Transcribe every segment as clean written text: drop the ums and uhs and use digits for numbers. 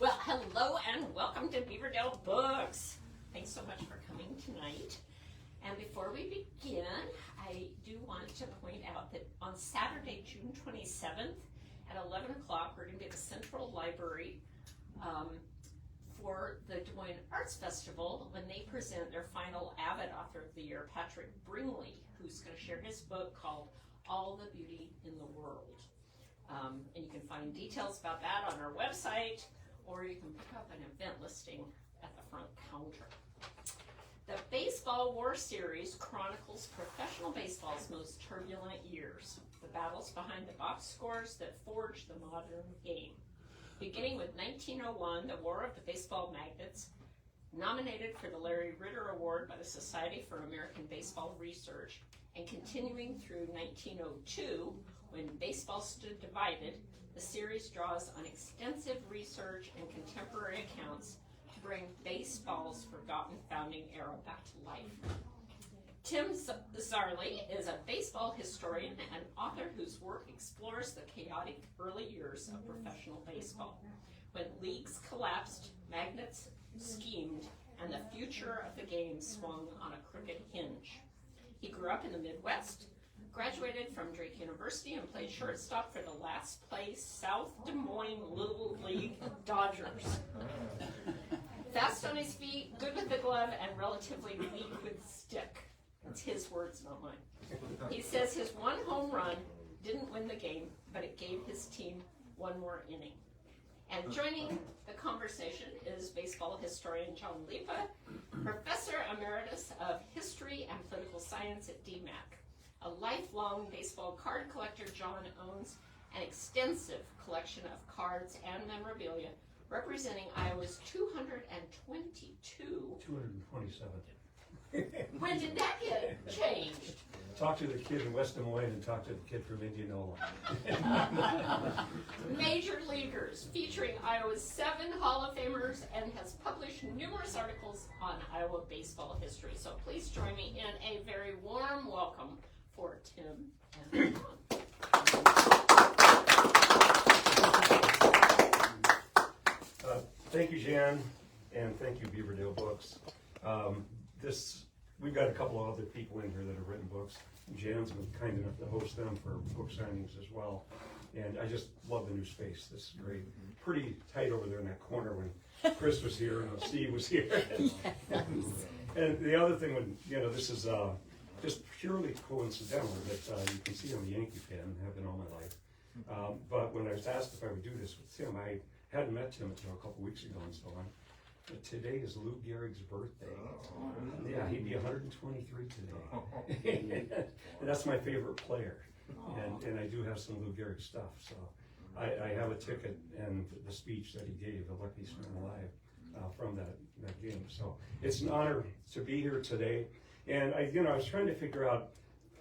Well, hello and welcome to Beaverdale Books. Thanks so much for coming tonight. And before we begin, I do want to point out that on Saturday, June 27th at 11 o'clock, we're going to be at the Central Library for the Des Moines Arts Festival when they present their final Avid Author of the Year, Patrick Bringley, who's going to share his book called All the Beauty in the World. And you can find details about that on our website, or you can pick up an event listing at the front counter. The Baseball War Series chronicles professional baseball's most turbulent years, the battles behind the box scores that forged the modern game. Beginning with 1901, the War of the Baseball Magnates, nominated for the Larry Ritter Award by the Society for American Baseball Research, and continuing through 1902, when baseball stood divided, the series draws on extensive research and contemporary accounts to bring baseball's forgotten founding era back to life. Tim Zarley is a baseball historian and author whose work explores the chaotic early years of professional baseball. When leagues collapsed, magnates schemed, and the future of the game swung on a crooked hinge. He grew up in the Midwest, graduated from Drake University, and played shortstop for the last place South Des Moines Little League Dodgers. Fast on his feet, good with the glove, and relatively weak with stick. It's his words, not mine. He says his one home run didn't win the game, but it gave his team one more inning. And joining the conversation is baseball historian John Lipa, Professor Emeritus of History and Political Science at DMAC. A lifelong baseball card collector, John owns an extensive collection of cards and memorabilia representing Iowa's 222. 227. When did that get changed? Talk to the kid in West Des Moines and talk to the kid from Indianola. Major leaguers, featuring Iowa's 7 Hall of Famers, and has published numerous articles on Iowa baseball history. So please join me in a very warm welcome for Tim and John. Thank you, Jan, and thank you, Beaverdale Books. We've got a couple of other people in here that have written books. Jan's been kind enough to host them for book signings as well. And I just love the new space. This is great. Pretty tight over there in that corner when Chris was here and Steve was here. Yes. And the other thing, this is just purely coincidental that you can see on the Yankee fan, have been all my life. But when I was asked if I would do this with Tim, I hadn't met Tim until a couple weeks ago and so on. But today is Lou Gehrig's birthday. Yeah, he'd be 123 today. And that's my favorite player. And I do have some Lou Gehrig stuff. So I have a ticket and the speech that he gave, The Luckiest Man Alive, from that game. So it's an honor to be here today. And I was trying to figure out,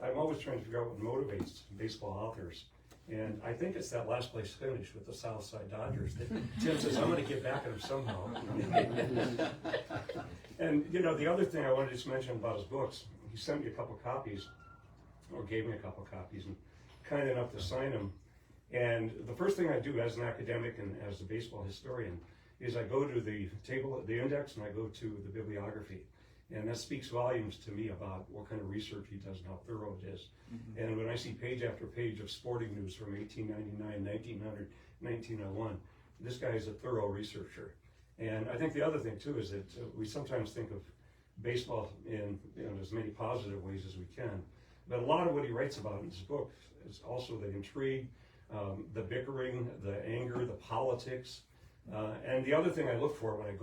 I'm always trying to figure out what motivates baseball authors. And I think it's that last place finish with the Southside Dodgers that Tim says, I'm going to get back at him somehow. And, the other thing I wanted to just mention about his books, he sent me a couple copies, or gave me a couple copies, and kind enough to sign them. And the first thing I do as an academic and as a baseball historian is I go to the table, the index, and I go to the bibliography. And that speaks volumes to me about what kind of research he does and how thorough it is. Mm-hmm. And when I see page after page of sporting news from 1899, 1900, 1901, this guy is a thorough researcher. And I think the other thing too is that we sometimes think of baseball in as many positive ways as we can. But a lot of what he writes about in his book is also the intrigue, the bickering, the anger, the politics. And the other thing I look for when I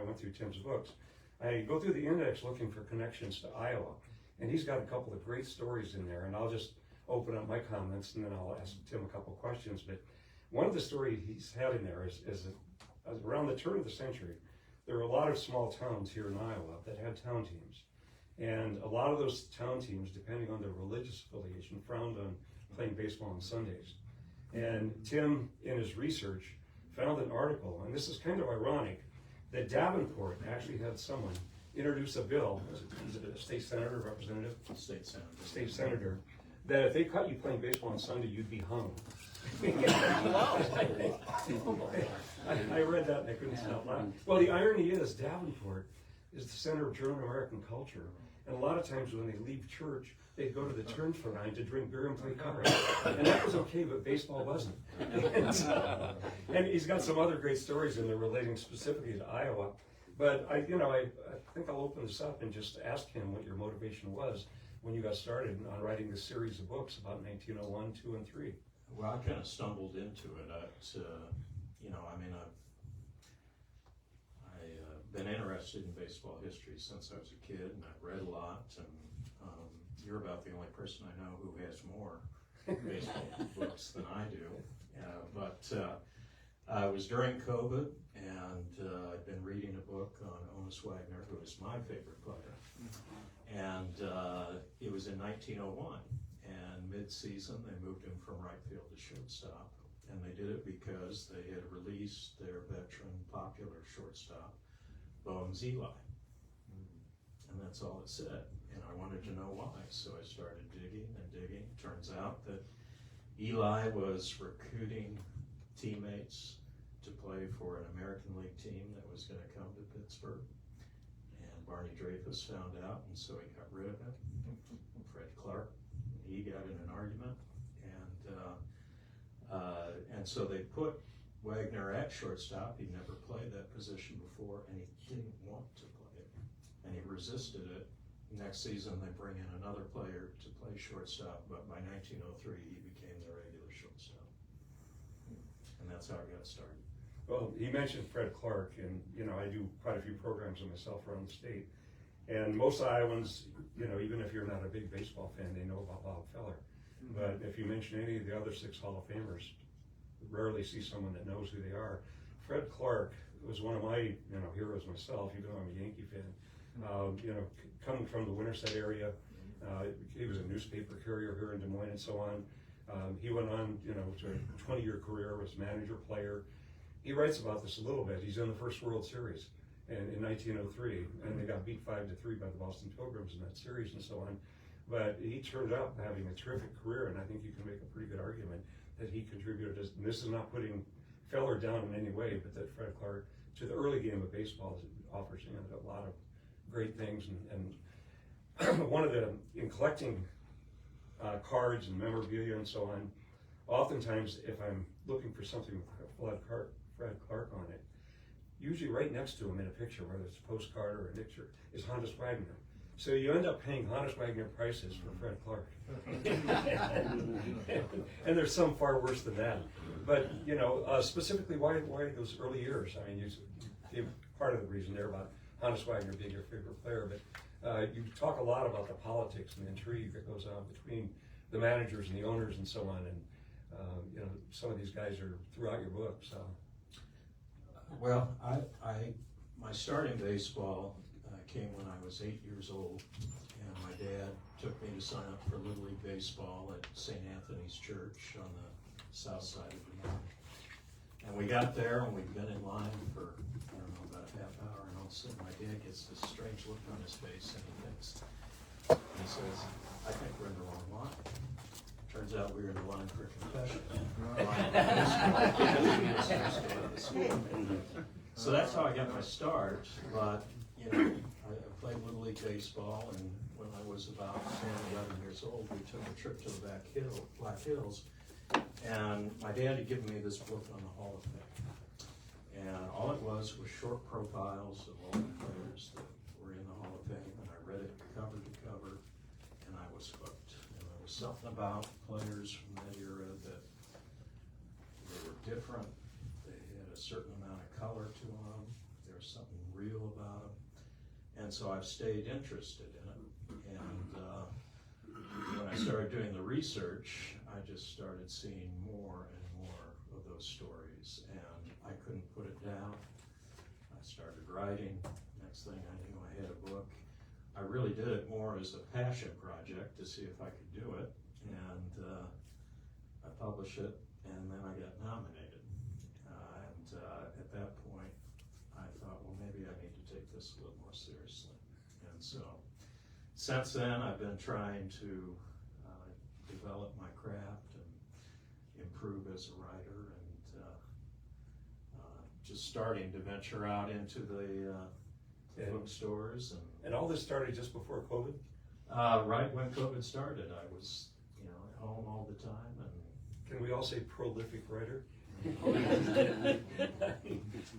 went through Tim's books, I go through the index looking for connections to Iowa, and he's got a couple of great stories in there, and I'll just open up my comments and then I'll ask Tim a couple of questions. But one of the stories he's had in there is that around the turn of the century, there were a lot of small towns here in Iowa that had town teams. And a lot of those town teams, depending on their religious affiliation, frowned on playing baseball on Sundays. And Tim, in his research, found an article, and this is kind of ironic, that Davenport actually had someone introduce a bill, is it a state senator, representative? State senator. State senator, that if they caught you playing baseball on Sunday, you'd be hung. I read that and I couldn't stop laughing. Well, the irony is Davenport is the center of German American culture. And a lot of times when they leave church, they go to the Turnverein to drink beer and play cards. And that was okay, but baseball wasn't. And he's got some other great stories in there relating specifically to Iowa. But I think I'll open this up and just ask him what your motivation was when you got started on writing this series of books about 1901, 2, and 3. Well, I kind of stumbled into it. I've been interested in baseball history since I was a kid, and I've read a lot. And you're about the only person I know who has more baseball books than I do. It was during COVID, and I'd been reading a book on Honus Wagner, who is my favorite player. And it was in 1901. And mid-season, they moved him from right field to shortstop. And they did it because they had released their veteran, popular shortstop, Bones Eli. And that's all it said. And I wanted to know why. So I started digging and digging. Turns out that Eli was recruiting teammates to play for an American League team that was going to come to Pittsburgh. And Barney Dreyfuss found out, and so he got rid of him. Fred Clark, he got in an argument, and so they put Wagner at shortstop. He'd never played that position before, and he didn't want to play it, and he resisted it. Next season, they bring in another player to play shortstop, but by 1903, he became the regular shortstop, and that's how it got started. Well, he mentioned Fred Clark, and I do quite a few programs on myself around the state. And most Iowans, even if you're not a big baseball fan, they know about Bob Feller. Mm-hmm. But if you mention any of the other 6 Hall of Famers, you rarely see someone that knows who they are. Fred Clark was one of my, heroes myself, even though I'm a Yankee fan. Coming from the Winterset area, he was a newspaper carrier here in Des Moines and so on. He went on, to a 20-year career, was manager, player. He writes about this a little bit. He's in the first World Series in 1903, and they got beat 5-3 by the Boston Pilgrims in that series and so on. But he turned out having a terrific career, and I think you can make a pretty good argument that he contributed, and this is not putting Feller down in any way, but that Fred Clark, to the early game of baseball, offers a lot of great things. And one of in collecting cards and memorabilia and so on, oftentimes if I'm looking for something with Fred Clark on it, usually right next to him in a picture, whether it's a postcard or a picture, is Honus Wagner. So you end up paying Honus Wagner prices for Fred Clark. And there's some far worse than that. But, specifically, why those early years? I mean, you gave part of the reason there about Honus Wagner being your favorite player, but you talk a lot about the politics and the intrigue that goes on between the managers and the owners and so on. And, some of these guys are throughout your book, so. Well, my start in baseball came when I was 8 years old, and my dad took me to sign up for Little League Baseball at St. Anthony's Church on the south side of Des Moines. And we got there, and we'd been in line for, about a half hour, and all of a sudden my dad gets this strange look on his face, and he says, "I think we're in the wrong line." Turns out we were in the line for a confession. So that's how I got my start. But I played Little League Baseball, and when I was about 10, 11 years old, we took a trip to the Black Hills, and my dad had given me this book on the Hall of Fame. And all it was short profiles of all the players that were in the Hall of Fame, and I read it cover to cover, and I was hooked. Something about players from that era that they were different. They had a certain amount of color to them. There was something real about them. And so I've stayed interested in it. And when I started doing the research, I just started seeing more and more of those stories. And I couldn't put it down. I started writing. Next thing I knew, I had a book. I really did it more as a passion project to see if I could do it, and I published it, and then I got nominated. At that point, I thought, well, maybe I need to take this a little more seriously. And so, since then, I've been trying to develop my craft and improve as a writer, and just starting to venture out into the bookstores. And all this started just before COVID? Right when COVID started, I was, at home all the time. And can we all say prolific writer?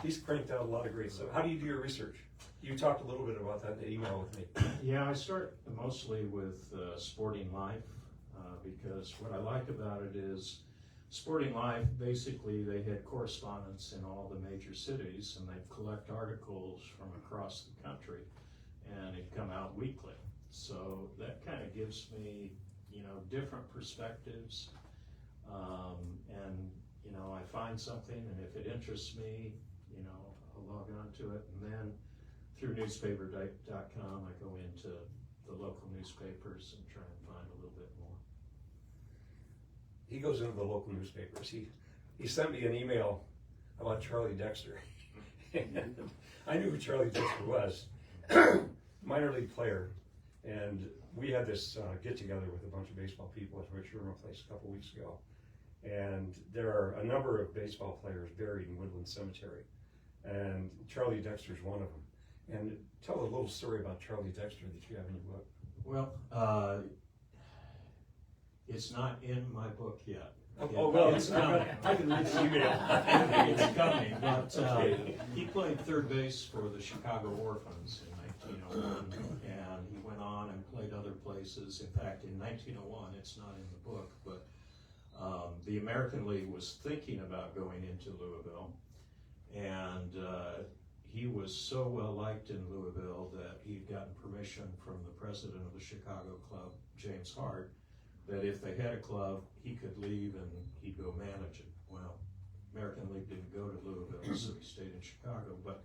He's cranked out a lot of great stuff. How do you do your research? You talked a little bit about that in the email with me. Yeah, I start mostly with Sporting Life, because what I like about it is Sporting Life, basically they had correspondents in all the major cities, and they'd collect articles from across the country, and it'd come out weekly. So that kind of gives me, different perspectives, and I find something, and if it interests me, I'll log on to it, and then through newspaper.com, I go into the local newspapers and try and find a little bit more. He goes into the local newspapers. He sent me an email about Charlie Dexter. And I knew who Charlie Dexter was, minor league player, and we had this get together with a bunch of baseball people at Ritter Place a couple weeks ago. And there are a number of baseball players buried in Woodland Cemetery, and Charlie Dexter's one of them. And tell a little story about Charlie Dexter that you have in your book. Well, it's not in my book yet. It's coming. I can read the email. It's coming, but he played third base for the Chicago Orphans in 1901, and he went on and played other places. In fact, in 1901, it's not in the book, but the American League was thinking about going into Louisville, and he was so well liked in Louisville that he'd gotten permission from the president of the Chicago club, James Hart, that if they had a club, he could leave and he'd go manage it. Well, American League didn't go to Louisville, so he stayed in Chicago. But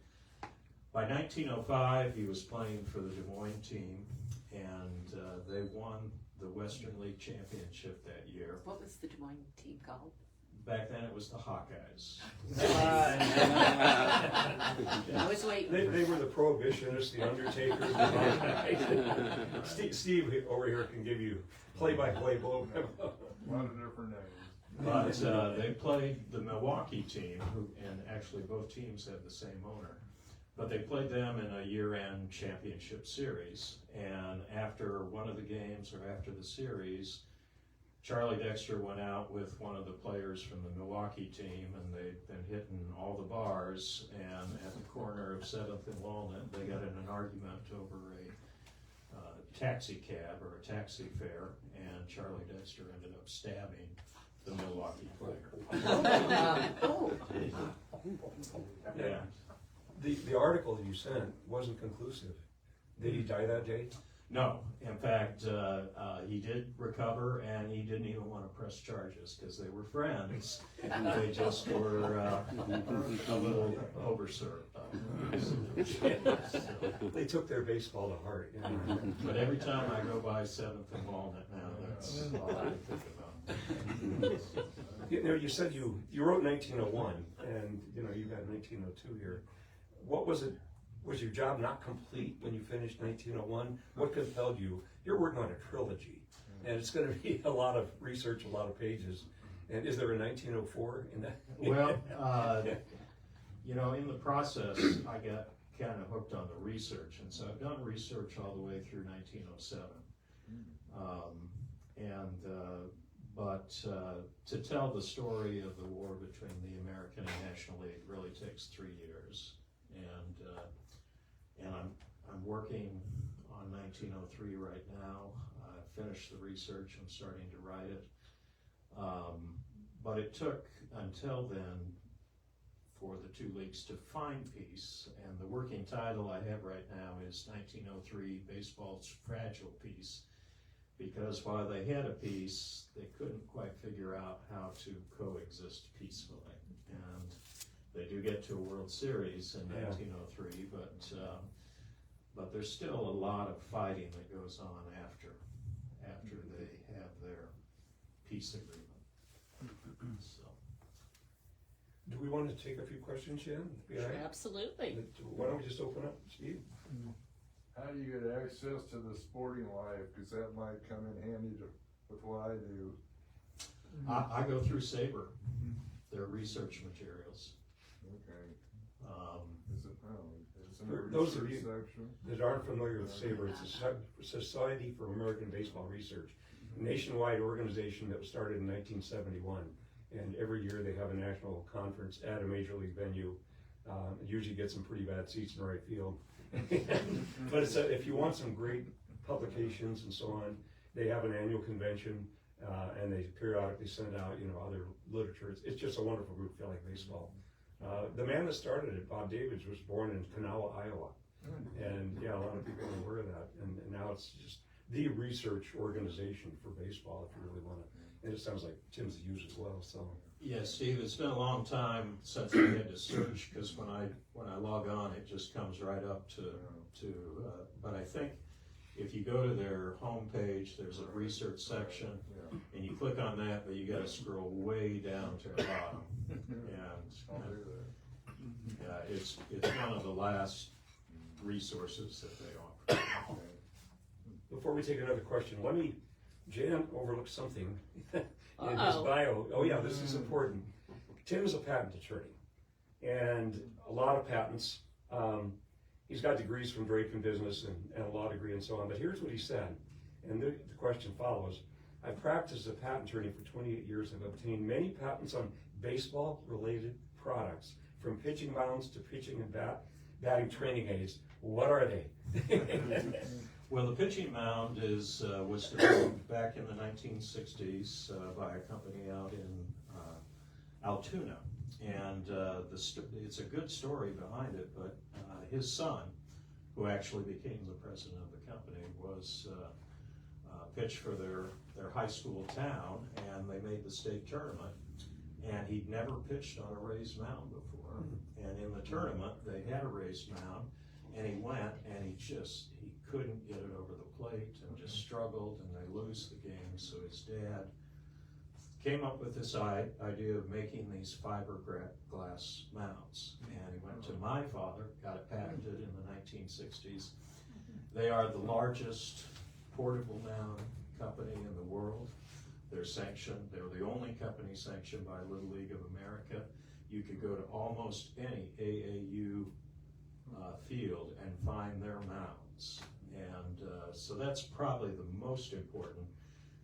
by 1905, he was playing for the Des Moines team, and they won the Western League Championship that year. What was the Des Moines team called? Back then it was the Hawkeyes. I was waiting. They were the Prohibitionists, the Undertakers. Steve over here can give you play-by-play blow. A lot of different names. But they played the Milwaukee team, and actually both teams had the same owner. But they played them in a year-end championship series, and after one of the games, or after the series, Charlie Dexter went out with one of the players from the Milwaukee team, and they'd been hitting all the bars, and at the corner of 7th and Walnut, they got in an argument over a taxi cab or a taxi fare, and Charlie Dexter ended up stabbing the Milwaukee player. Yeah. The article that you sent wasn't conclusive. Did he die that day? No, in fact, he did recover, and he didn't even want to press charges because they were friends. They just were a little overserved. They took their baseball to heart. Yeah. But every time I go by 7th and Walnut now, that's all I think about. You said you wrote 1901, and you got 1902 here. What was it? Was your job not complete when you finished 1901? What compelled you? You're working on a trilogy, and it's going to be a lot of research, a lot of pages. And is there a 1904 in that? Well, in the process, I got kind of hooked on the research, and so I've done research all the way through 1907. But to tell the story of the war between the American and National League really takes 3 years, and I'm working on 1903 right now. I finished the research. I'm starting to write it. But it took until then for the two leagues to find peace, and the working title I have right now is 1903 Baseball's Fragile Peace, because while they had a peace, they couldn't quite figure out how to coexist peacefully. And they do get to a World Series in 1903, but there's still a lot of fighting that goes on after they have their peace agreement. So. Do we want to take a few questions, Jen? Sure, absolutely. Why don't we just open up, Steve? How do you get access to the Sporting Life? Because that might come in handy to with what I do. I go through SABR, their research materials. Okay, Um, is it, oh, it's in the For those of research you- section? that aren't familiar with SABR, it's a Society for American Baseball Research, a nationwide organization that was started in 1971. And every year they have a national conference at a major league venue. It usually gets some pretty bad seats in the right field. But if you want some great publications and so on, they have an annual convention, and they periodically send out, other literature. It's just a wonderful group, Feel Like Baseball. The man that started it, Bob Davids, was born in Kanawha, Iowa. And yeah, a lot of people are aware of that. And now it's just the research organization for baseball, if you really want to. And it sounds like Tim's used as well, so. Yeah, Steve, it's been a long time since I had to search, because when I log on, it just comes right up but I think if you go to their homepage, there's a research section, Yeah. and you click on that, but you gotta scroll way down to the bottom. I'll And, do that. it's one of the last resources that they offer. Okay. Before we take another question, Jan overlooked something in his Uh-oh. bio. Oh yeah, this is important. Tim is a patent attorney, and a lot of patents. He's got degrees from Drake in business and a law degree and so on, but here's what he said, and the question follows. I've practiced as a patent attorney for 28 years and have obtained many patents on baseball-related products, from pitching mounds to pitching and batting training aids. What are they? Well, the pitching mound was developed back in the 1960s by a company out in Altoona, and it's a good story behind it. But his son, who actually became the president of the company, was pitched for their high school town, and they made the state tournament. And he'd never pitched on a raised mound before, and in the tournament they had a raised mound. And he went, and he couldn't get it over the plate, and just struggled, and they lose the game. So his dad came up with this idea of making these fiberglass mounts. And he went to my father, got it patented in the 1960s. They are the largest portable mound company in the world. They're sanctioned. They're the only company sanctioned by Little League of America. You could go to almost any AAU field and find their mounds, and so that's probably the most important.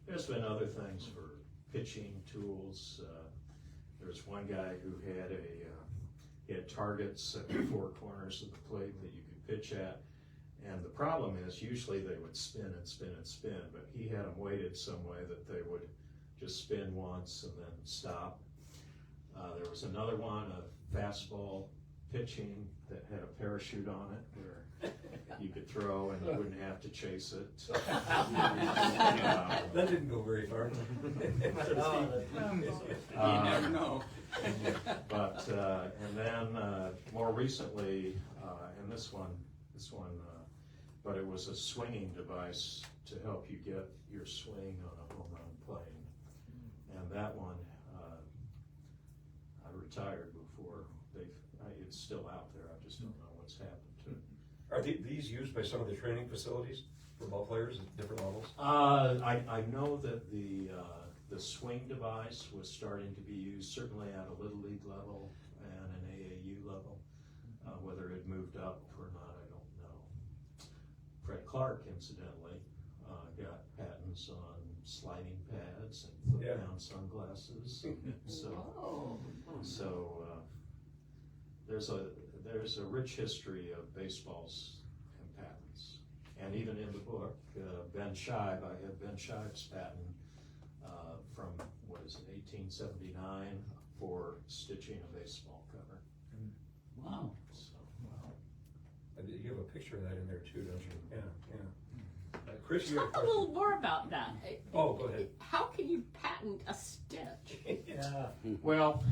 There's been other things for pitching tools. There's one guy who had targets at the four corners of the plate that you could pitch at, and the problem is usually they would spin and spin and spin, but he had them weighted some way that they would just spin once and then stop. There was another one, a fastball pitching that had a parachute on it where you could throw and you wouldn't have to chase it. That didn't go very far. You never know. But and then more recently, and this one, but it was a swinging device to help you get your swing on a home run plane, and that one I retired before it's still out there. I just don't know what's happened to it. Are these used by some of the training facilities for ball players at different levels? I know that the swing device was starting to be used certainly at a Little League level and an AAU level. Whether it moved up or not, I don't know. Fred Clark, incidentally, got patents on sliding pads and flip-down sunglasses. So there's a rich history of baseballs and patents. And even in the book, Ben Scheib, I have Ben Scheib's patent from, 1879 for stitching a baseball cover. Wow. So, You have a picture of that in there too, don't you? Yeah. Chris, you have a Talk a little question? more about that. Oh, go ahead. How can you patent a stitch? well,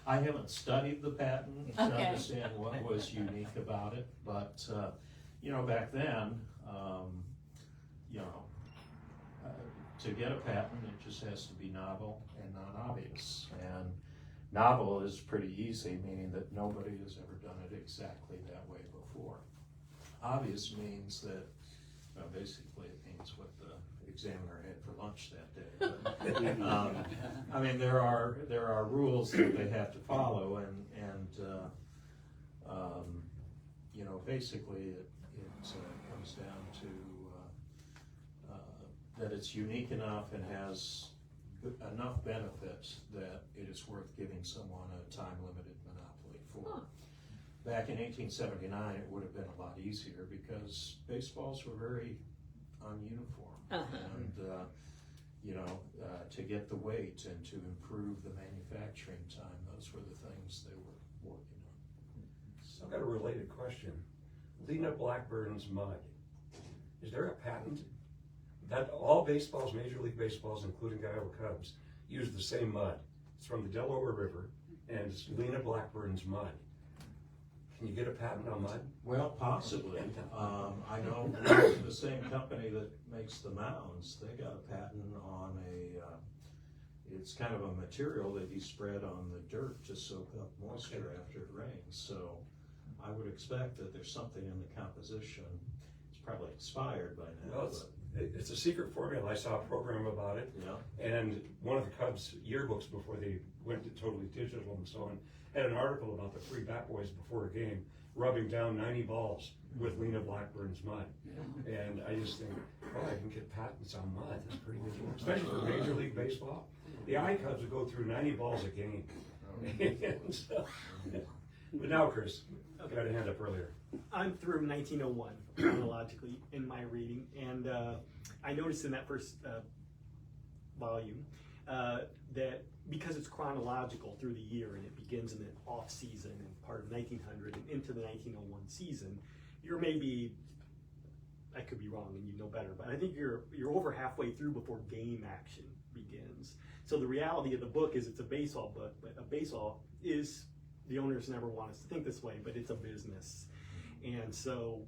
I haven't studied the patent to Okay. understand what was unique about it, but back then, to get a patent, it just has to be novel and non-obvious. And novel is pretty easy, meaning that nobody has ever done it exactly that way before. Obvious means that, basically it means what the Examiner had for lunch that day. But, I mean, there are rules that they have to follow, and you know, basically it comes down to that it's unique enough and has enough benefits that it is worth giving someone a time-limited monopoly for. Back in 1879, it would have been a lot easier because baseballs were very ununiform. And, you know, to get the weight and to improve the manufacturing time, those were the things they were working on. I've got a related question. Lena Blackburn's mud. Is there a patent that all baseballs, Major League Baseballs, including Iowa Cubs, use the same mud? It's from the Delaware River, and it's Lena Blackburn's mud. Can you get a patent on mud? Well, possibly. I know the same company that makes the mounds, they got a patent on it's kind of a material that you spread on the dirt to soak up moisture after it rains. So I would expect that there's something in the composition. It's probably expired by now. Well, it's a secret formula. I saw a program about it. Yeah. And one of the Cubs yearbooks before they went to totally digital and so on had an article about the three bat boys before a game rubbing down 90 balls with Lena Blackburn's mud. Yeah. And I just think, oh, I can get patents on mud. That's pretty good, especially for Major League Baseball. The Cubs would go through 90 balls a game. And so, but now, Chris, I got a hand up earlier. I'm through 1901 chronologically in my reading, and I noticed in that first volume that because it's chronological through the year and it begins in the off season and part of 1900 and into the 1901 season, you're maybe, I could be wrong and you know better, but I think you're over halfway through before game action begins. So the reality of the book is it's a baseball book, but a baseball is, the owners never want us to think this way, but it's a business. And so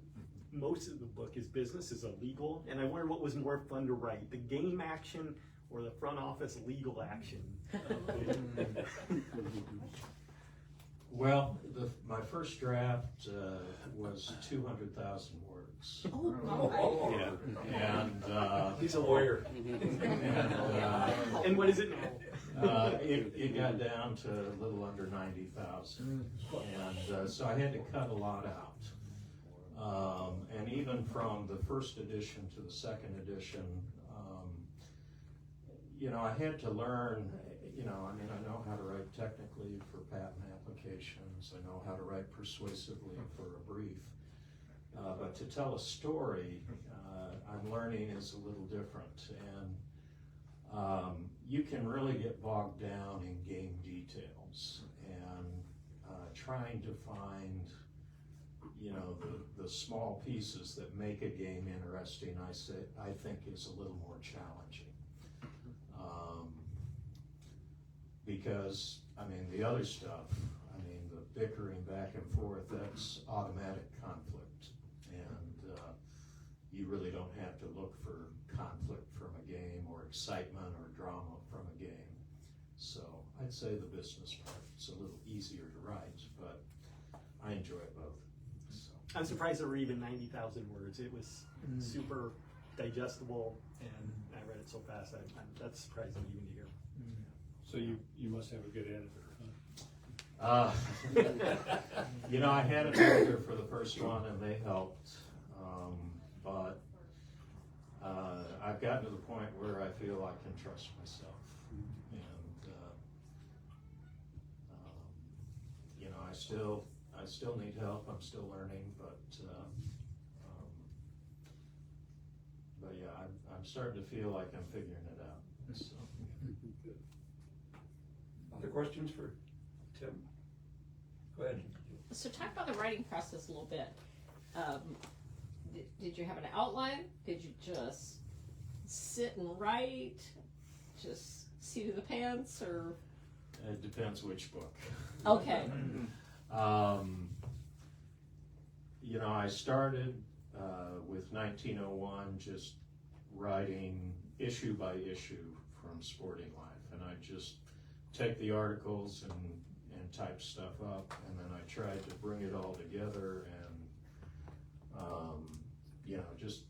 most of the book is business, is illegal, and I wonder what was more fun to write, the game action or the front office legal action. Well, my first draft was 200,000 words. Oh, Yeah. And He's a lawyer. And what is it now? it got down to a little under 90,000, and so I had to cut a lot out. And even from the first edition to the second edition, you know, I had to learn. You know, I mean, I know how to write technically for patent applications. I know how to write persuasively for a brief. But to tell a story, I'm learning is a little different. And you can really get bogged down in game details and trying to find, you know, the small pieces that make a game interesting, I think is a little more challenging. Because, I mean, the other stuff, I mean, the bickering back and forth, that's automatic conflict. And you really don't have to look for conflict from a game or excitement or drama from a game. So I'd say the business part's a little easier to write, but I enjoy both. So. I'm surprised there were even 90,000 words. It was super digestible, and I read it so fast. That's surprising even to hear. So you must have a good editor, huh? You know, I had an editor for the first one, and they helped, but I've gotten to the point where I feel I can trust myself, and you know, I still need help. I'm still learning, but yeah, I'm starting to feel like I'm figuring it out. So. Other questions for Tim? Go ahead. So talk about the writing process a little bit. Did you have an outline? Did you just sit and write? Just seat of the pants, or? It depends which book. Okay. You know, I started with 1901 just writing issue by issue from Sporting Life, and I just take the articles and type stuff up, and then I tried to bring it all together and you know, just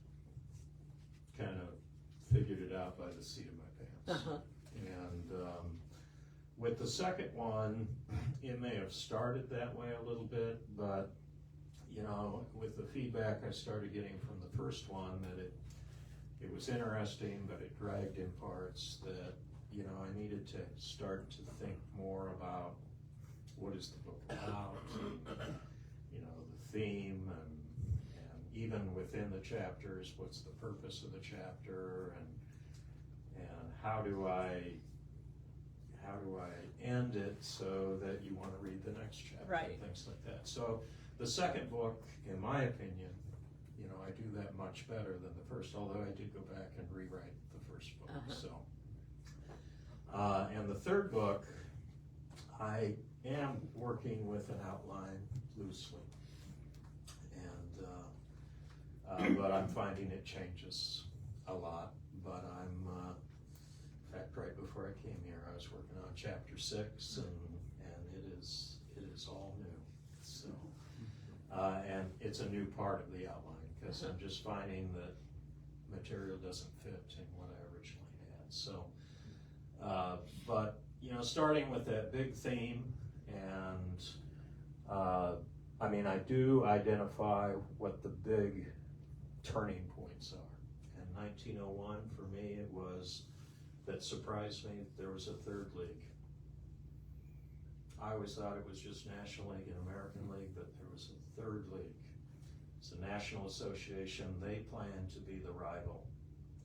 kind of figured it out by the seat of my pants. Uh-huh. And with the second one, it may have started that way a little bit, but you know, with the feedback I started getting from the first one, that it was interesting, but it dragged in parts that, you know, I needed to start to think more about what is the book about, you know, the theme, and even within the chapters, what's the purpose of the chapter, and how do I end it so that you want to read the next chapter, Right. things like that. So the second book, in my opinion, you know, I do that much better than the first, although I did go back and rewrite the first book. Uh-huh. So, and the third book, I am working with an outline loosely, and but I'm finding it changes a lot. But I'm, in fact, right before I came here, I was working on chapter 6, and it is all new. So, and it's a new part of the outline, because I'm just finding that material doesn't fit in what I originally had. So, but you know, starting with that big theme, and I mean, I do identify what the big turning points are. And 1901, for me, it was, that surprised me, there was a third league. I always thought it was just National League and American League, but there was a third league. It's a national association. They planned to be the rival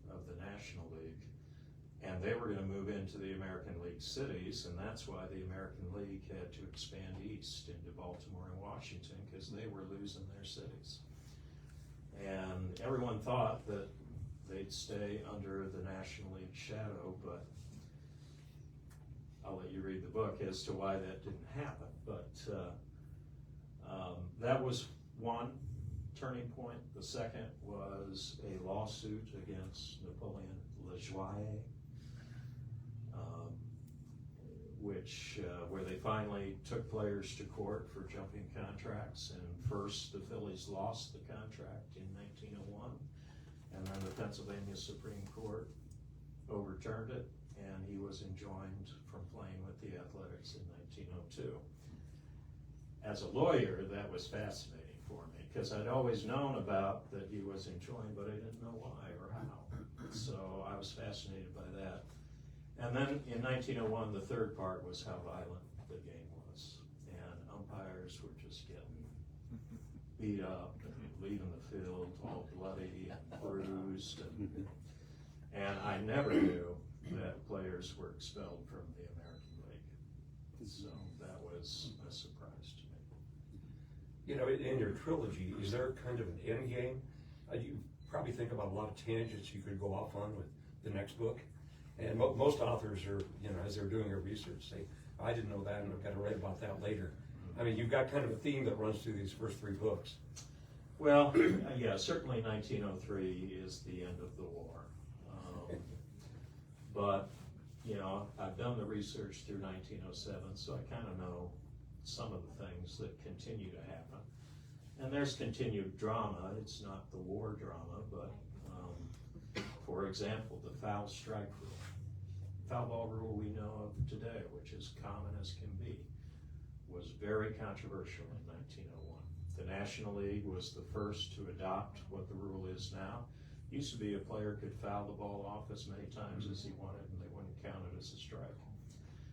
of the National League, and they were going to move into the American League cities, and that's why the American League had to expand east into Baltimore and Washington, because they were losing their cities. And everyone thought that they'd stay under the National League shadow, but I'll let you read the book as to why that didn't happen. But that was one turning point. The second was a lawsuit against Napoleon Lajoie, where they finally took players to court for jumping contracts. And first, the Phillies lost the contract in 1901, and then the Pennsylvania Supreme Court overturned it, and he was enjoined from playing with the Athletics in 1902. As a lawyer, that was fascinating for me, because I'd always known about that he was enjoined, but I didn't know why or how. So I was fascinated by that. And then in 1901, the third part was how violent the game was. And umpires were just getting beat up and leaving the field all bloody and bruised. And I never knew that players were expelled from the American League. So that was a surprise to me. You know, in your trilogy, is there kind of an end game? You probably think about a lot of tangents you could go off on with the next book. And most authors are, you know, as they're doing their research, say, I didn't know that, and I've got to write about that later. I mean, you've got kind of a theme that runs through these first 3 books. Well, yeah, certainly 1903 is the end of the war. But, you know, I've done the research through 1907, so I kind of know some of the things that continue to happen. And there's continued drama. It's not the war drama, but for example, the foul strike rule. Foul ball rule we know of today, which is common as can be, was very controversial in 1901. The National League was the first to adopt what the rule is now. Used to be a player could foul the ball off as many times as he wanted, and they wouldn't count it as a strike.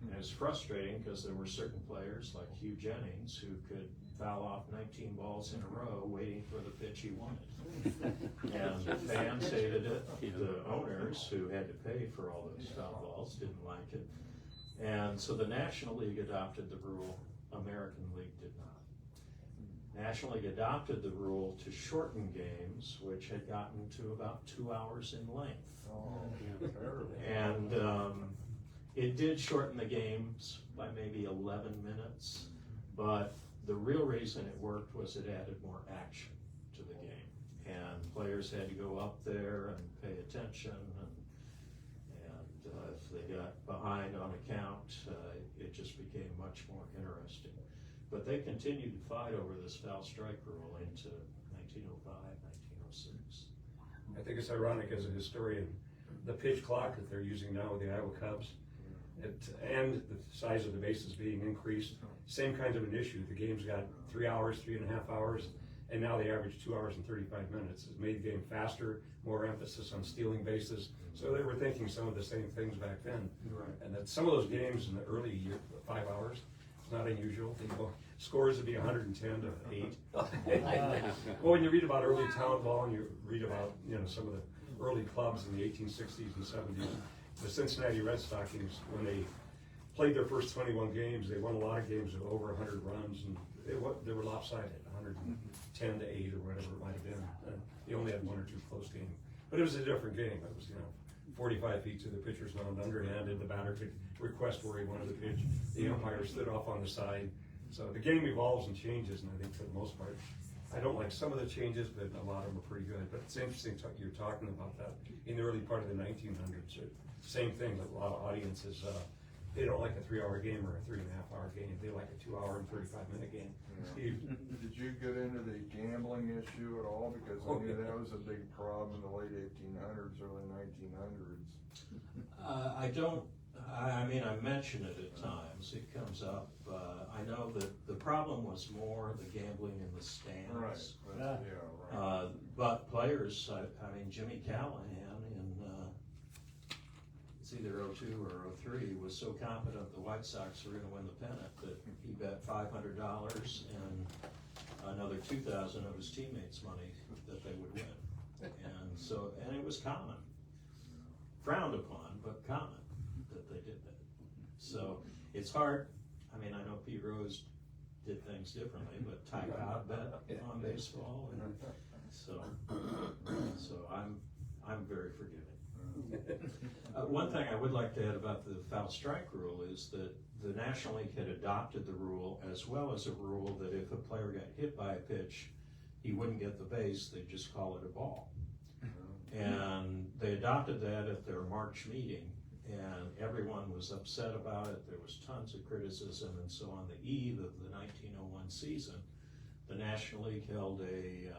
And it was frustrating because there were certain players like Hugh Jennings who could foul off 19 balls in a row waiting for the pitch he wanted. And the fans hated it. The owners, who had to pay for all those foul balls, didn't like it. And so the National League adopted the rule. American League did not. National League adopted the rule to shorten games, which had gotten to about 2 hours in length. Oh, terrible. And it did shorten the games by maybe 11 minutes, but the real reason it worked was it added more action to the game. And players had to go up there and pay attention, and if they got behind on a count, it just became much more interesting. But they continued to fight over this foul strike rule into 1905, 1906. I think it's ironic as a historian the pitch clock that they're using now with the Iowa Cubs, and the size of the bases being increased, same kind of an issue. The game's got 3 hours, 3.5 hours, and now they average 2 hours and 35 minutes. It made the game faster, more emphasis on stealing bases. So they were thinking some of the same things back then. Right. And that some of those games in the early year, 5 hours, it's not unusual. Scores would be 110 to 8. Well, when you read about early town ball and you read about, some of the early clubs in the 1860s and 70s, the Cincinnati Red Stockings, when they played their first 21 games, they won a lot of games of over 100 runs, and they were lopsided, 110 to 8 or whatever it might have been. They only had 1 or 2 close games, but it was a different game. It was 45 feet to the pitcher's mound, underhanded. The batter could request where he wanted to pitch. The umpire stood off on the side. So the game evolves and changes, and I think for the most part, I don't like some of the changes, but a lot of them are pretty good. But it's interesting you're talking about that in the early part of the 1900s. Same thing, a lot of audiences, they don't like a 3-hour game or a 3.5-hour game. They like a 2 hour and 35-minute game. Steve? Did you get into the gambling issue at all? Because I knew that was a big problem in the late 1800s, early 1900s. I mean, I mention it at times, it comes up. I know that the problem was more the gambling in the stands. Right, yeah, right. But players, I mean, Jimmy Callahan in, it's either 02 or 03, was so confident the White Sox were gonna win the pennant that he bet $500 and another $2,000 of his teammates' money that they would win. And it was common, frowned upon, but common that they did that. So it's hard. I mean, I know Pete Rose did things differently, but Ty Cobb bet on baseball, and so I'm very forgiving. One thing I would like to add about the foul strike rule is that the National League had adopted the rule, as well as a rule that if a player got hit by a pitch, he wouldn't get the base, they'd just call it a ball. And they adopted that at their March meeting, and everyone was upset about it. There was tons of criticism, and so on the eve of the 1901 season, the National League held a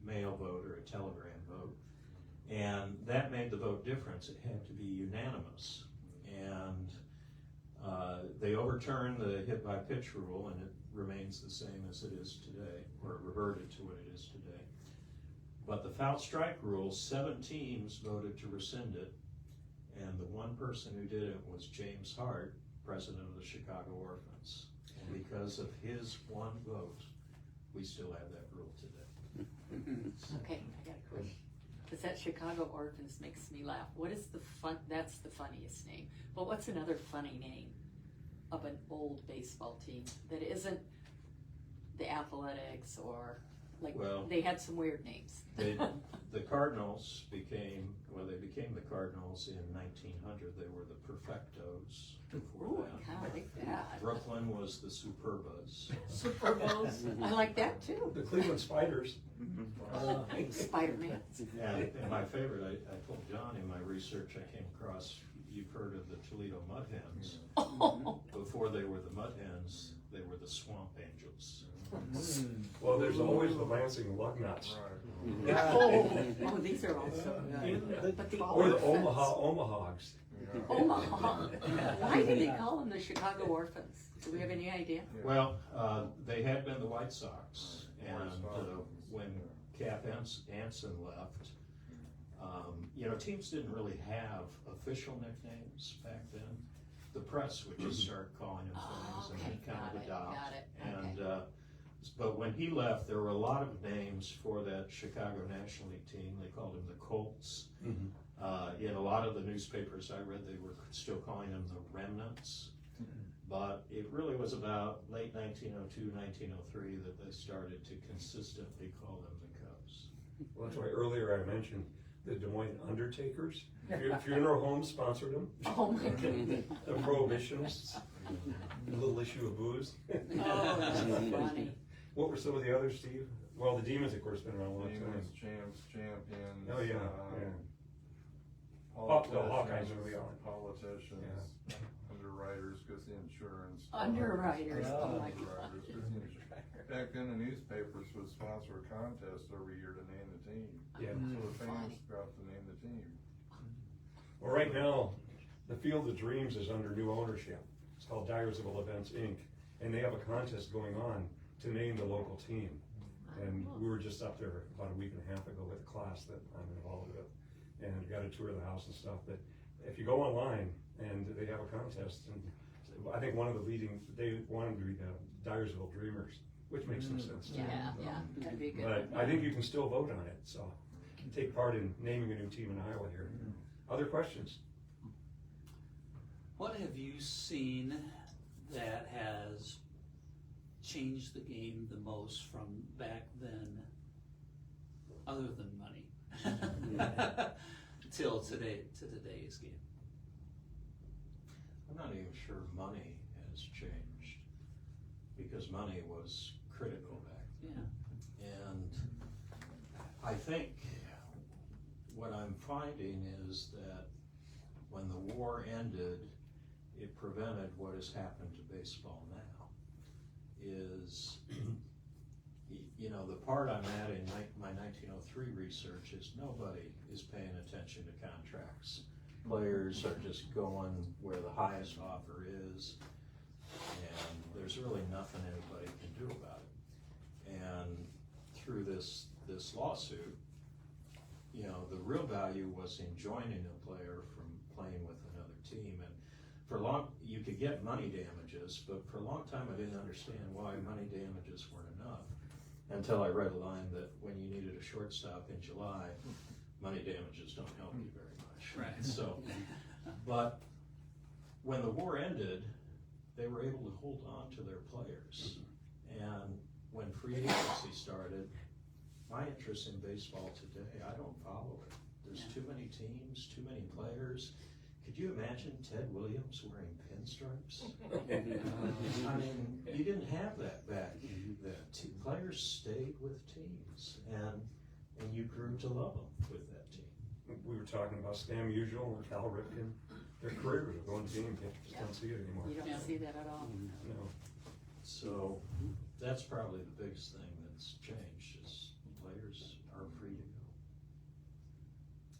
mail vote or a telegram vote, and that made the vote difference. It had to be unanimous, and they overturned the hit by pitch rule, and it remains the same as it is today, or it reverted to what it is today. But the foul strike rule, 7 teams voted to rescind it, and the one person who did it was James Hart, president of the Chicago Orphans. And because of his one vote, we still have that rule today. Okay, I got a question. Because that Chicago Orphans makes me laugh. What is that's the funniest name. But what's another funny name of an old baseball team that isn't the Athletics or, they had some weird names. The Cardinals became the Cardinals in 1900. They were the Perfectos before that. I kind of like that. Brooklyn was the Superbas. Superbos. I like that too. The Cleveland Spiders. Spider-Man. And my favorite, I told John in my research, I came across, you've heard of the Toledo Mud Hens. Before they were the Mud Hens, they were the Swamp Angels. Well, there's always the Lansing Lugnuts. Oh, these are also good. But the Or the Orphans. Omahogs. Omaha. Why did they call them the Chicago Orphans? Do we have any idea? Well, they had been the White Sox, and when Cap Anson left, teams didn't really have official nicknames back then. The press would just start calling them things, and they kind of adopt. Got it. And but when he left, there were a lot of names for that Chicago National League team. They called them the Colts. In a lot of the newspapers I read, they were still calling them the Remnants. But it really was about late 1902, 1903 that they started to consistently call them the Cubs. Well, that's why earlier I mentioned the Des Moines Undertakers. Funeral homes sponsored them. Oh my goodness. The Prohibitionists. A little issue of booze. Oh, that's funny. What were some of the others, Steve? Well, the Demons, of course, been around a long time. Demons, champs, champions. Oh, yeah. The Hawkeyes early on. Politicians, underwriters, because the insurance. Underwriters, oh my Underwriters, 'cause the insurance. Back then, the newspapers would sponsor a contest every year to name the team. Yeah. So the fans got to name the team. Well, right now, the Field of Dreams is under new ownership. It's called Dyers of Events, Inc., and they have a contest going on to name the local team. And we were just up there about a week and a half ago with a class that I'm involved with, and got a tour of the house and stuff. But if you go online, and they have a contest, and I think one of the leading, they wanted to be the Dyersville Dreamers, which makes some sense too. Yeah, that'd be good. But I think you can still vote on it, so take part in naming a new team in Iowa here. Other questions? What have you seen that has changed the game the most from back then, other than money, till today, to today's game? I'm not even sure money has changed, because money was critical back then. Yeah. And I think what I'm finding is that when the war ended, it prevented what has happened to baseball now. Is, you know, the part I'm at in my 1903 research is nobody is paying attention to contracts. Players are just going where the highest offer is, and there's really nothing anybody can do about it. And through this lawsuit, you know, the real value was in joining a player from playing with another team. And for long, you could get money damages, but for a long time I didn't understand why money damages weren't enough, until I read a line that when you needed a shortstop in July, money damages don't help you very much. Right. So, but when the war ended, they were able to hold on to their players. And when free agency started, my interest in baseball today, I don't follow it. There's too many teams, too many players. Could you imagine Ted Williams wearing pinstripes? I mean, you didn't have that back then. Players stayed with teams, and you grew to love them with that team. We were talking about Stan Musial and Cal Ripken. Their careers are going to games, you just don't see it anymore. You don't see that at all. No. So that's probably the biggest thing that's changed, is players are free to go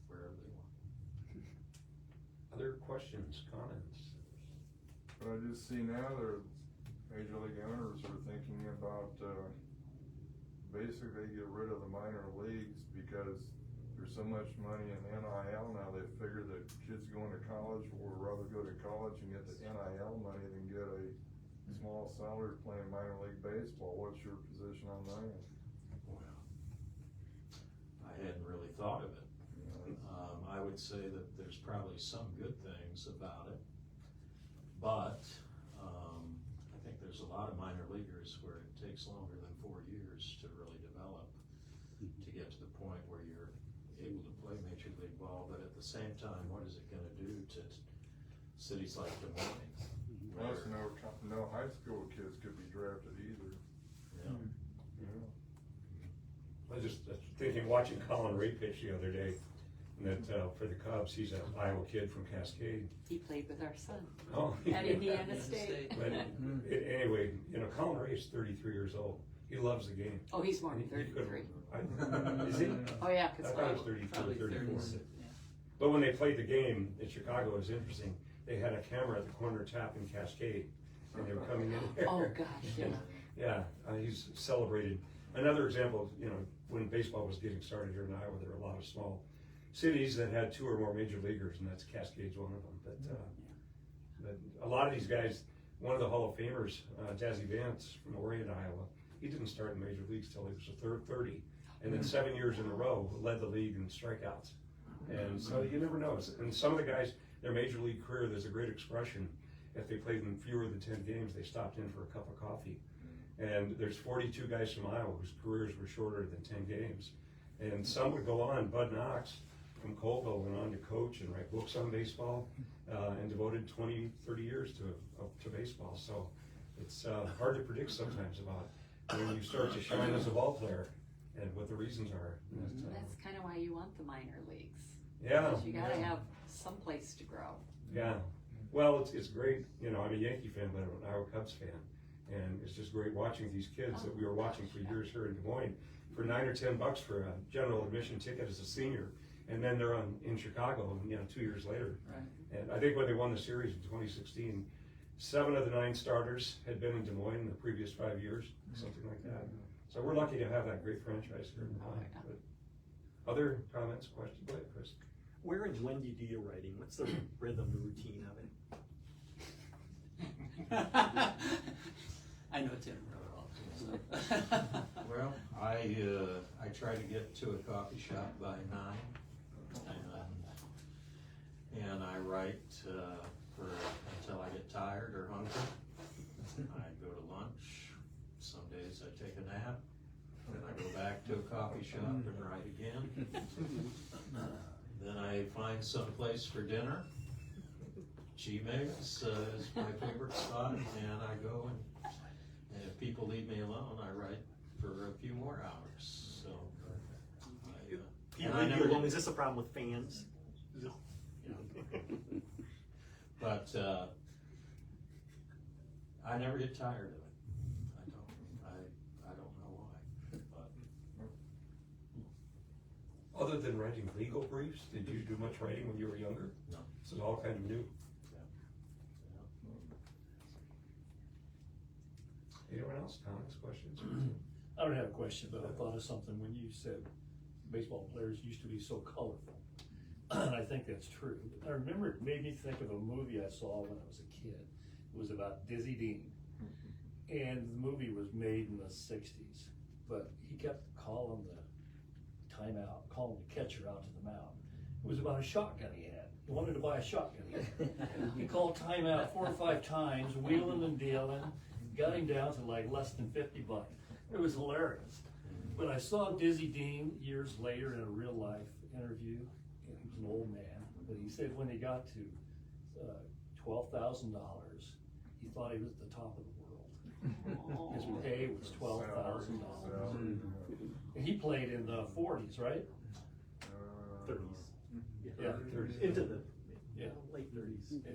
wherever they want. Other questions, comments? But I just see now the major league owners are thinking about, basically get rid of the minor leagues because there's so much money in NIL now. They figure that kids going to college will rather go to college and get the NIL money than get a small salary playing minor league baseball. What's your position on that? Well, I hadn't really thought of it. I would say that there's probably some good things about it, but I think there's a lot of minor leaguers where it takes longer than 4 years to really develop, to get to the point where you're able to play major league ball. But at the same time, what is it going to do to cities like Des Moines? Plus, no high school kids could be drafted either. Yeah. I was just thinking, watching Colin Ray pitch the other day, that for the Cubs, he's an Iowa kid from Cascade. He played with our son Oh, at Indiana State. But anyway, you know, Colin Ray is 33 years old. He loves the game. Oh, he's more than He could- 33. Is he? Oh, yeah, I because thought it was 32 or Probably 34. 36, yeah. But when they played the game in Chicago, it was interesting. They had a camera at the corner tapping Cascade, and they were coming in there. Oh, gosh, yeah. Yeah, he's celebrated. Another example, you know, when baseball was getting started here in Iowa, there were a lot of small cities that had 2 or more major leaguers, and that's Cascade's one of them. But a lot of these guys, one of the Hall of Famers, Jazzy Vance from Orient, Iowa, he didn't start in major leagues till he was 30, and then 7 years in a row led the league in strikeouts. And so you never know. And some of the guys, their major league career, there's a great expression. If they played in fewer than 10 games, they stopped in for a cup of coffee. And there's 42 guys from Iowa whose careers were shorter than 10 games. And some would go on. Bud Knox from Colville went on to coach and write books on baseball, and devoted 20, 30 years to baseball. So it's hard to predict sometimes about when you start to shine as a ball player and what the reasons are. That's kind of why you want the minor leagues. Yeah. Because you gotta have some place to grow. Yeah. Well, it's great. You know, I'm a Yankee fan, but I'm an Iowa Cubs fan. And it's just great watching these kids that we were watching for years here in Des Moines for $9 or $10 for a general admission ticket as a senior. And then they're in Chicago, 2 years later. Right. And I think when they won the series in 2016, 7 of the 9 starters had been in Des Moines the previous 5 years, something like that. So we're lucky to have that great franchise here in Des Moines. Oh, yeah. But other comments, questions? Go ahead, Chris. Where and when do you do your writing? What's the rhythm, the routine of it? I know Tim really well, so. Well, I try to get to a coffee shop by 9, and I write until I get tired or hungry. I go to lunch. Some days I take a nap. Then I go back to a coffee shop and write again. Then I find some place for dinner. G-Megs is my favorite spot, and I go and if people leave me alone, I write for a few more hours. So, People leave you alone. Is this a problem with fans? But I never get tired of it. I don't know why. But Other than writing legal briefs, did you do much writing when you were younger? No. This is all kind of new. Anyone else? Comments, questions? I don't have a question, but I thought of something when you said baseball players used to be so colorful. And I think that's true. I remember it made me think of a movie I saw when I was a kid. It was about Dizzy Dean. And the movie was made in the 60s, but he kept calling the timeout, calling the catcher out to the mound. It was about a shotgun he had. He wanted to buy a shotgun. He called timeout 4 or 5 times, wheeling and dealing, got him down to like less than $50. It was hilarious. But I saw Dizzy Dean years later in a real life interview. He was an old man, but he said when he got to $12,000, he thought he was at the top of the world. His pay was $12,000. And he played in the 40s, right? 30s. Yeah, 30s. Into the late 30s. Yeah.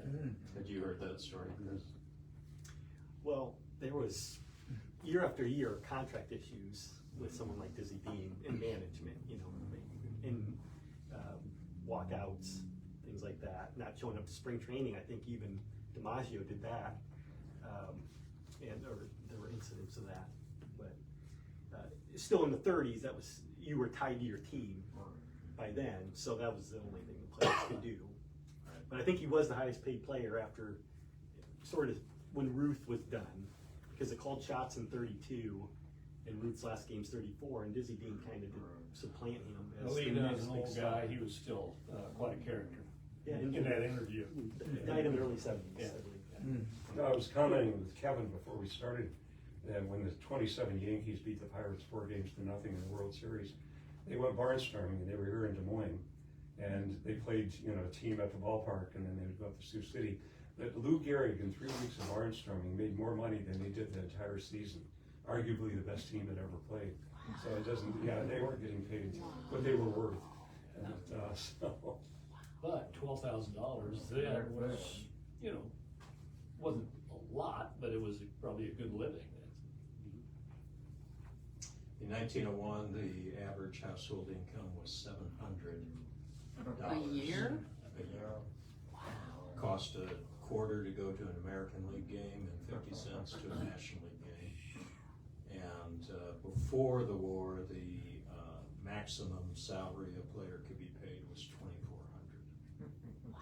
had you heard that story, Chris? Well, there was year after year contract issues with someone like Dizzy Dean in management, in walkouts, things like that, not showing up to spring training. I think even DiMaggio did that, or there were incidents of that. But still in the 30s, that was, you were tied to your team by then, so that was the only thing the players could do. But I think he was the highest paid player after, sort of, when Ruth was done, because it called shots in 32, and Ruth's last game's 34, and Dizzy Dean kind of did supplant him as Well, the even next as an big old star. guy, he was still quite a character Yeah, in that interview. Died in the early 70s, Yeah. I believe. I was commenting with Kevin before we started that when the 27 Yankees beat the Pirates 4 games to nothing in the World Series, they went barnstorming, and they were here in Des Moines, and they played, a team at the ballpark, and then they would go up to Sioux City. But Lou Gehrig in 3 weeks of barnstorming made more money than they did the entire season. Arguably the best team that ever played. So it doesn't, they weren't getting paid what they were worth. And, so. But $12,000 then was, wasn't a lot, but it was probably a good living. In 1901, the average household income was $700 A year? A year. Cost a quarter to go to an American League game and 50 cents to a National League game. And before the war, the maximum salary a player could be paid was $2,400.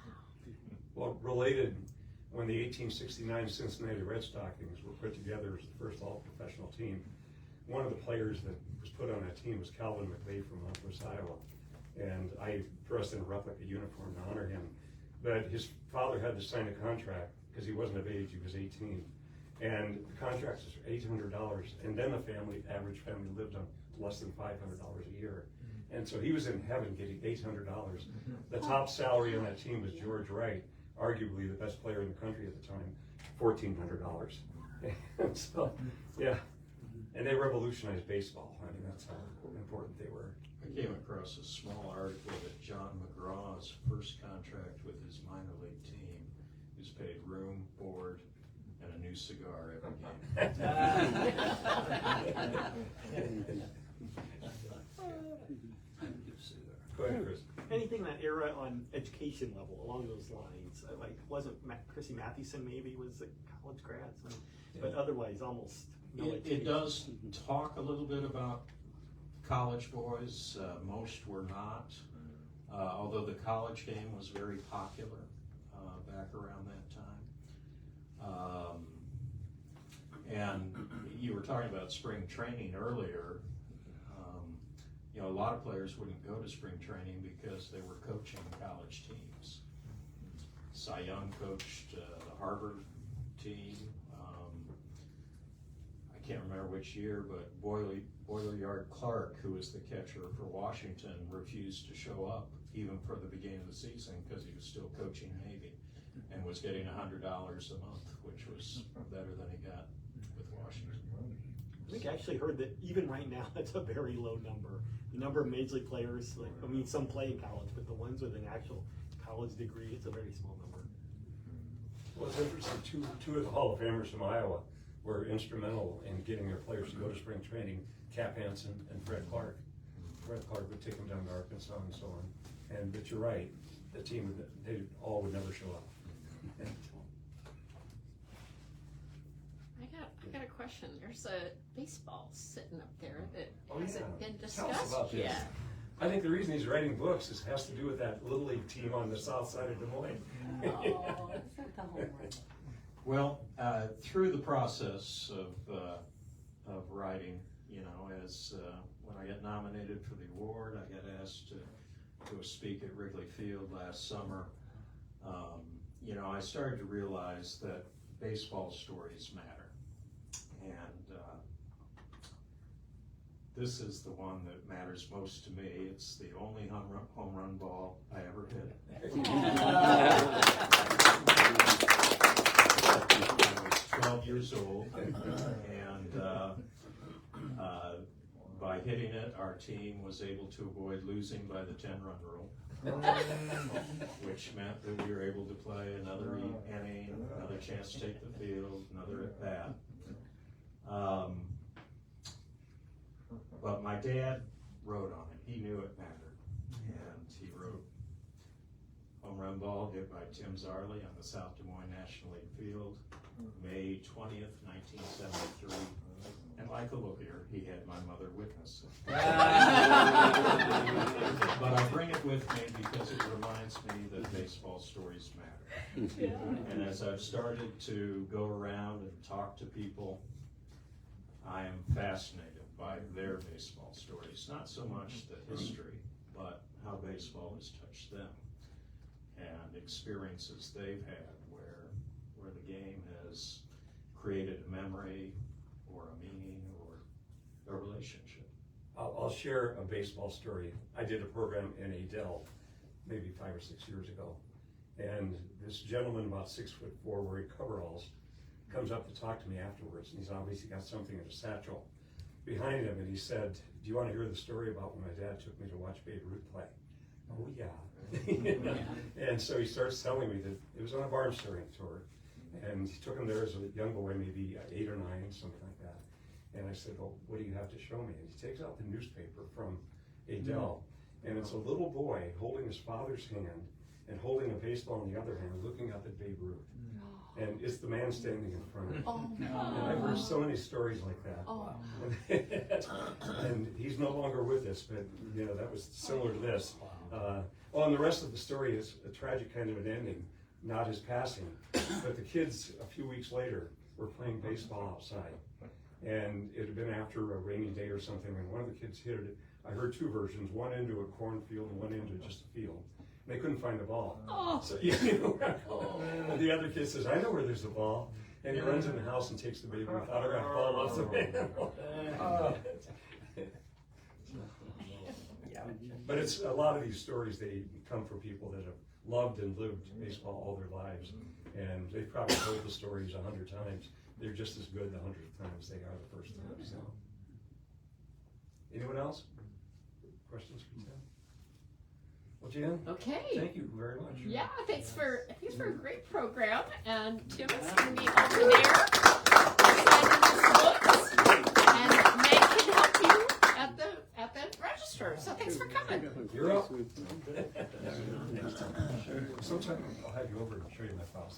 Well, related, when the 1869 Cincinnati Red Stockings were put together as the first all-professional team, one of the players that was put on that team was Calvin McVeigh from Northwest Iowa. And I dressed in a replica uniform to honor him. But his father had to sign a contract because he wasn't of age, he was 18. And the contract was $800, and then the average family lived on less than $500 a year. And so he was in heaven getting $800. The top salary on that team was George Wright, arguably the best player in the country at the time, $1,400. And so, and they revolutionized baseball. I mean, that's how important they were. I came across a small article that John McGraw's first contract with his minor league team was paid room, board, and a new cigar every game. Go ahead, Chris. anything in that era on education level along those lines? Like, wasn't Chrissy Mathewson maybe was a college grad, but otherwise almost no It education. does talk a little bit about college boys. Most were not, although the college game was very popular back around that time. And you were talking about spring training earlier. You know, a lot of players wouldn't go to spring training because they were coaching college teams. Cy Young coached the Harvard team. I can't remember which year, but Boiler Clark, who was the catcher for Washington, refused to show up even for the beginning of the season because he was still coaching Navy and was getting $100 a month, which was better than he got with Washington. I think I actually heard that even right now, that's a very low number. The number of major league players, like, I mean, some play in college, but the ones with an actual college degree, it's a very small number. Well, it's interesting, two of the Hall of Famers from Iowa were instrumental in getting their players to go to spring training, Cap Hansen and Fred Clark. Fred Clark would take them down to Arkansas and so on. But you're right, the team, they all would never show up. I got a question. There's a baseball sitting up there that Oh, hasn't yeah. been Tell us discussed about this. yet. I think the reason he's writing books has to do with that Little League team on the south side of Des Moines. Oh, is that the home run? Well, through the process of writing, you know, as when I got nominated for the award, I got asked to speak at Wrigley Field last summer. You know, I started to realize that baseball stories matter. And this is the one that matters most to me. It's the only home run ball I ever hit. I was 12 years old, and by hitting it, our team was able to avoid losing by the 10-run rule, which meant that we were able to play another inning, another chance to take the field, another at bat. But my dad wrote on it. He knew it mattered, and he wrote home run ball hit by Tim Zarley on the South Des Moines National League field, May 20th, 1973. And like a lawyer, he had my mother witness it. But I bring it with me because it reminds me that baseball stories matter. Yeah. And as I've started to go around and talk to people, I am fascinated by their baseball stories. Not so much the history, but how baseball has touched them and experiences they've had where the game has created a memory or a meaning or a relationship. I'll share a baseball story. I did a program in Adele maybe 5 or 6 years ago, and this gentleman about 6'4" wearing coveralls comes up to talk to me afterwards, and he's obviously got something in a satchel behind him, and he said, "Do you want to hear the story about when my dad took me to watch Babe Ruth play?" Oh yeah. And so he starts telling me that it was on a barn stirring tour, and he took him there as a young boy, maybe 8 or 9, something like that. And I said, "Well, what do you have to show me?" And he takes out the newspaper from Adele, and it's a little boy holding his father's hand and holding a baseball in the other hand, looking up at Babe Ruth. And it's the man standing in front of him. Oh, And I've heard so many stories like that. oh. And he's no longer with us, but you know, that was similar to this. Well, and the rest of the story is a tragic kind of an ending, not his passing. But the kids, a few weeks later, were playing baseball outside. And it had been after a rainy day or something, and one of the kids hit it. I heard 2 versions, one into a cornfield and one into just a field. They couldn't find the ball. Oh. So you know, and the other kid says, "I know where there's the ball," and he runs in the house and takes the Babe Ruth autograph ball off the mantle. But it's a lot of these stories. They come from people that have loved and lived baseball all their lives, and they've probably told the stories 100 times. They're just as good the 100th time as they are the first time. So, anyone else? Questions for Tim? Well, Jan, Okay. thank you very much. Yeah, thanks for a great program. And Tim is going to be over there signing his books, and Meg can help you at the register. So thanks for coming. You're up. Sometime I'll have you over and show you my files.